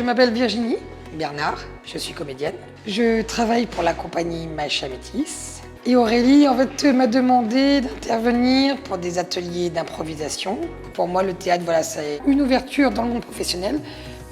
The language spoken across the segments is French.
Je m'appelle Virginie Bernard, je suis comédienne. Je travaille pour la compagnie Maïcha Métis. Et Aurélie, en fait, m'a demandé d'intervenir pour des ateliers d'improvisation. Pour moi, le théâtre, voilà, c'est une ouverture dans le monde professionnel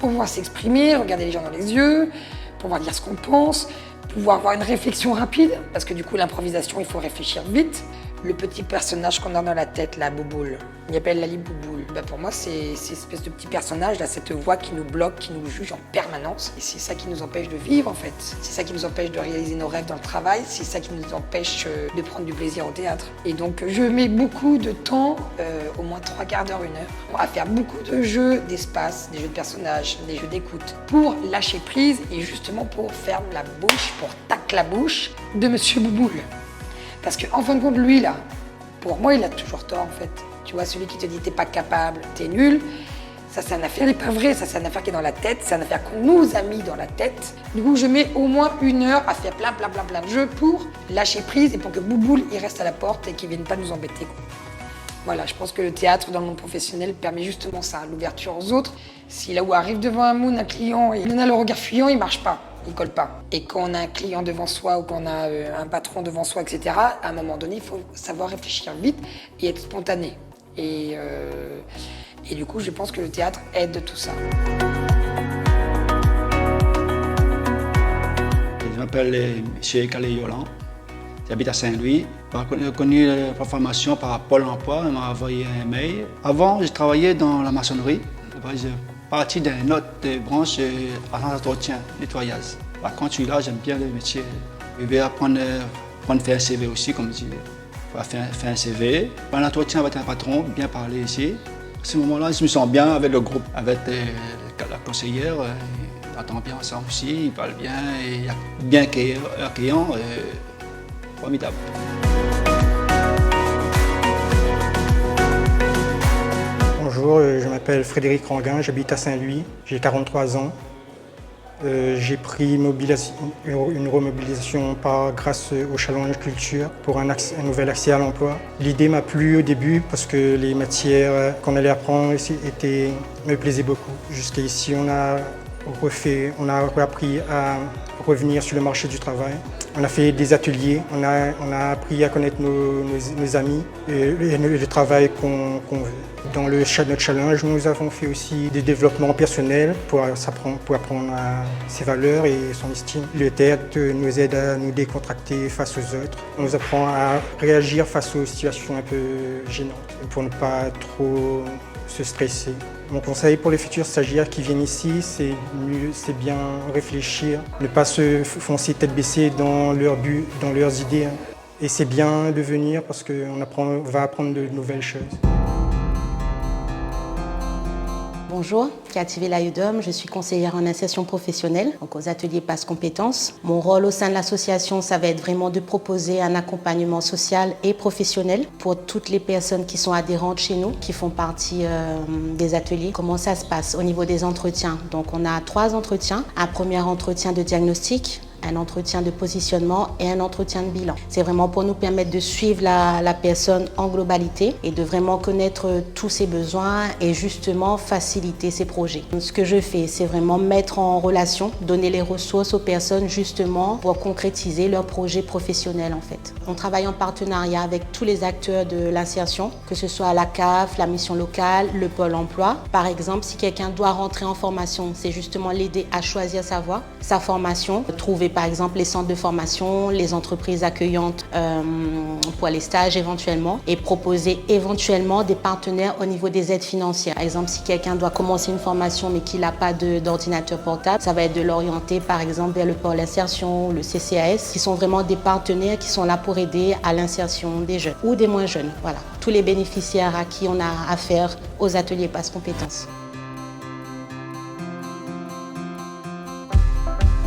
pour pouvoir s'exprimer, regarder les gens dans les yeux, pouvoir dire ce qu'on pense, pouvoir avoir une réflexion rapide, parce que du coup, l'improvisation, il faut réfléchir vite. Le petit personnage qu'on a dans la tête, la Bouboule, il appelle Lali Bouboule. Pour moi, c'est cette espèce de petit personnage, là, cette voix qui nous bloque, qui nous juge en permanence. Et c'est ça qui nous empêche de vivre, en fait. C'est ça qui nous empêche de réaliser nos rêves dans le travail. C'est ça qui nous empêche de prendre du plaisir au théâtre. Et donc, je mets beaucoup de temps, au moins 3 quarts d'heure, 1 heure, à faire beaucoup de jeux d'espace, des jeux de personnages, des jeux d'écoute, pour lâcher prise et justement pour faire la bouche, pour tac la bouche de Monsieur Bouboule. Parce qu'en fin de compte, lui, là, pour moi, il a toujours tort, en fait. Tu vois, celui qui te dit t'es pas capable, t'es nul, ça, c'est une affaire, il n'est pas vrai. Ça, c'est une affaire qui est dans la tête, c'est une affaire qu'on nous a mis dans la tête. Du coup, je mets au moins 1 heure à faire plein de jeux pour lâcher prise et pour que Bouboule, il reste à la porte et qu'il ne vienne pas nous embêter, quoi. Voilà, je pense que le théâtre dans le monde professionnel permet justement ça, l'ouverture aux autres. Si là où arrive devant un moon, un client, et il a le regard fuyant, il marche pas. Il colle pas. Et quand on a un client devant soi ou qu'on a un patron devant soi, etc., à un moment donné, il faut savoir réfléchir vite et être spontané. Et du coup, je pense que le théâtre aide tout ça. Je m'appelle M. Calais Yolan, j'habite à Saint-Louis. J'ai connu la formation par Pôle emploi, il m'a envoyé un mail. Avant, je travaillais dans la maçonnerie. J'ai parti d'une autre branche en entretien, nettoyage. Par contre, celui-là, j'aime bien le métier. Je vais apprendre à faire un CV aussi, comme je dis. Faire un CV, faire un entretien avec un patron, bien parler ici. À ce moment-là, je me sens bien avec le groupe, avec la conseillère. On entend bien ensemble aussi, il parle bien, et il y a bien accueillant, formidable. Bonjour, je m'appelle Frédéric Ranguin, j'habite à Saint-Louis, j'ai 43 ans. J'ai pris une remobilisation grâce au challenge culture pour un nouvel accès à l'emploi. L'idée m'a plu au début parce que les matières qu'on allait apprendre me plaisaient beaucoup. Jusqu'à ici, on a appris à revenir sur le marché du travail. On a fait des ateliers, on a appris à connaître nos amis et le travail qu'on veut. Dans notre challenge, nous avons fait aussi des développements personnels pour apprendre ses valeurs et son estime. Le théâtre nous aide à nous décontracter face aux autres. On nous apprend à réagir face aux situations un peu gênantes pour ne pas trop se stresser. Mon conseil pour les futurs stagiaires qui viennent ici, c'est bien réfléchir, ne pas se foncer tête baissée dans leurs buts, dans leurs idées. Et c'est bien de venir parce qu'on va apprendre de nouvelles choses. Bonjour, Cathy Velayudom, je suis conseillère en insertion professionnelle, donc aux ateliers Passe Compétences. Mon rôle au sein de l'association, ça va être vraiment de proposer un accompagnement social et professionnel pour toutes les personnes qui sont adhérentes chez nous, qui font partie des ateliers. Comment ça se passe au niveau des entretiens? Donc on a 3 entretiens. Un premier entretien de diagnostic, un entretien de positionnement et un entretien de bilan. C'est vraiment pour nous permettre de suivre la personne en globalité et de vraiment connaître tous ses besoins et justement faciliter ses projets. Ce que je fais, c'est vraiment mettre en relation, donner les ressources aux personnes justement pour concrétiser leurs projets professionnels en fait. On travaille en partenariat avec tous les acteurs de l'insertion, que ce soit la CAF, la mission locale, le pôle emploi. Par exemple, si quelqu'un doit rentrer en formation, c'est justement l'aider à choisir sa voie, sa formation, trouver par exemple les centres de formation, les entreprises accueillantes pour les stages éventuellement et proposer éventuellement des partenaires au niveau des aides financières. Par exemple, si quelqu'un doit commencer une formation mais qu'il n'a pas d'ordinateur portable, ça va être de l'orienter par exemple vers le pôle insertion, le CCAS, qui sont vraiment des partenaires qui sont là pour aider à l'insertion des jeunes ou des moins jeunes. Voilà, tous les bénéficiaires à qui on a affaire aux ateliers Passe Compétences.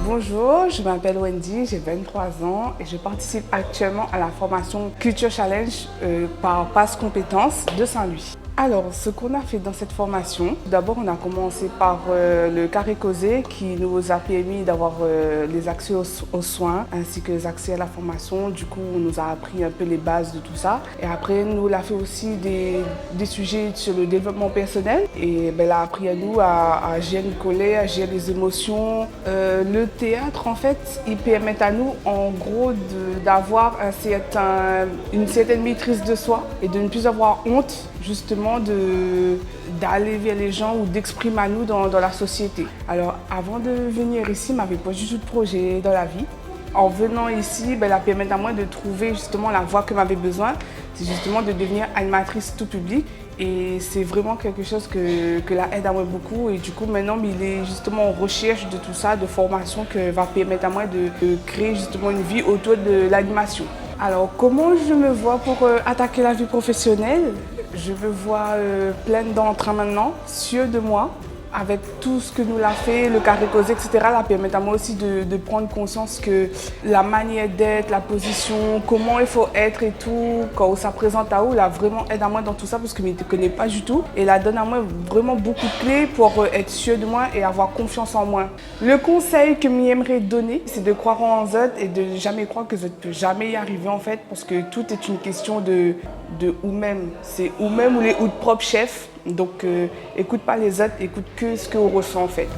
Bonjour, je m'appelle Wendy, j'ai 23 ans et je participe actuellement à la formation Culture Challenge par Passe Compétences de Saint-Louis. Alors, ce qu'on a fait dans cette formation, d'abord on a commencé par le carré causé qui nous a permis d'avoir les accès aux soins ainsi que les accès à la formation. Du coup, on nous a appris un peu les bases de tout ça. Et après, nous, on a fait aussi des sujets sur le développement personnel. Et elle a appris à nous à gérer une colère, à gérer les émotions. Le théâtre, en fait, il permet à nous, en gros, d'avoir une certaine maîtrise de soi et de ne plus avoir honte, justement, d'aller vers les gens ou d'exprimer à nous dans la société. Alors, avant de venir ici, je n'avais pas du tout de projet dans la vie. En venant ici, elle a permis à moi de trouver justement la voie que j'avais besoin. C'est justement de devenir animatrice tout public. Et c'est vraiment quelque chose que la aide à moi beaucoup. Et du coup, maintenant, il est justement en recherche de tout ça, de formation que va permettre à moi de créer justement une vie autour de l'animation. Alors, comment je me vois pour attaquer la vie professionnelle? Je me vois pleine d'entraînement, sûre de moi. Avec tout ce que nous l'a fait, le carré causé, etc., ça permet à moi aussi de prendre conscience que la manière d'être, la position, comment il faut être et tout, quand ça présente à vous, là vraiment aide à moi dans tout ça parce que je ne me connais pas du tout. Et là donne à moi vraiment beaucoup de clés pour être sûre de moi et avoir confiance en moi. Le conseil que j'aimerais donner, c'est de croire en eux et de jamais croire que je ne peux jamais y arriver en fait, parce que tout est une question de ou-même. C'est ou-même ou les ou de propre chef. Donc, écoute pas les autres, écoute que ce qu'on ressent en fait.